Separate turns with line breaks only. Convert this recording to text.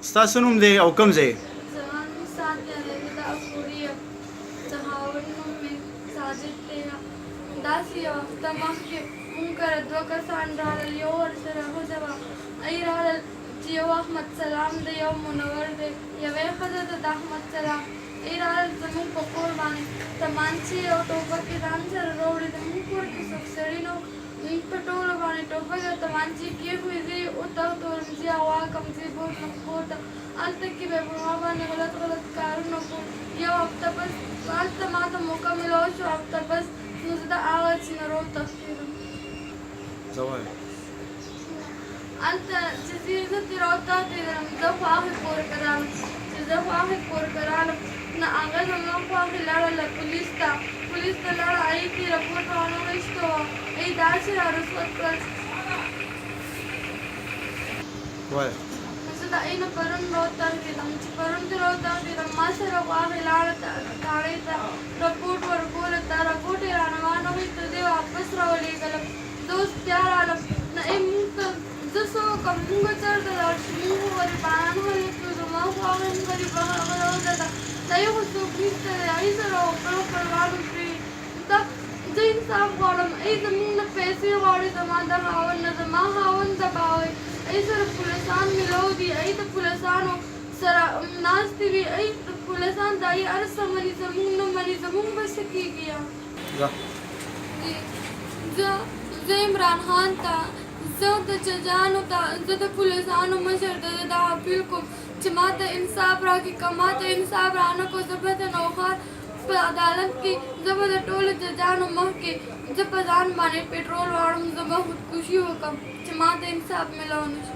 ستاسو نوم دی او کوم ځای؟
زما نوم ساتیه دی، زه د اکوري یم. د خاوند نوم مې ساجد دی. داسې یو هفته مخکې موږ کره 2 کسان راغلل، یو ورسره ښځه وه. هغوی راغلل چې یو احمد سلام دی، یو منور دی، یوې ښځه ده د احمد سلام. هغوی راغلل زموږ په کور باندې تمانچې او ټوپکې ځان سره راوړې. زموږ کور کې څوک سړي نه وو. موږ په ټولو باندې ټوپکې او تمانچې کېښوئ. زه یې وتښتولم، زه یې هوا کړم، زه یې بوتلم کور ته. هلته کې به یې په ما باندې غلط کارونه کول. یو هفته پس هلته ما ته موقع میلاو شوه، هفته پس نو زه د هغه ځای نه راوتښتېدم. هلته چې زه ترې راوتښتېدم، زه خو هغې کور ته راغلم. چې زه خو هغې کور ته راغلم، نو هغه زما خوا هغې لاړله پولیس ته. پولیس ته لاړه، هغې کې رپوټ رانغېسته وه. هغوی داسې را رسوت کړل. زه د هغې نه پرون راوتښتېدم. چې پرون چې راوتښتېدم، ما سره خو هغې لاړه تاړې ته رپوټ ورکولو ته. رپوټ یې رانه وانغېسته، زه یې واپس راولېږلم. زه اوس بیا رالم، نو موږ ته زه څه وکړم؟ موږ چېرته لاړ شو؟ موږ خو غریبان خلک یو. زما خو هغه هم غریبه ښځه ده، دا یې خو څوک نشته دی. هغې سره خپلوان پرې زه انصاف غواړم. هغې زموږ نه پیسې غواړي، زما د خاوند نه. زما خاوند دباوی. هغې سره پولیسان میلاو دي. هغې د پولیسانو سره ناستې وي. هغې پولیسان د هغې هر څه مني، زموږ نه مني. زموږ به څه کېږي؟ زه عمران خان ته، زه د ججانو ته، زه د پولیسانو مشر ته زه دا اپیل کوم چې ما ته انصاف راکړي. که ما ته انصاف رانه کړو، زه به د نوښار په عدالت کې، زه به د ټولو ججانو مخکې زه په ځان باندې پټرول واړم، زه به خودکشي وکړم چې ما ته انصاف میلاو نه شي.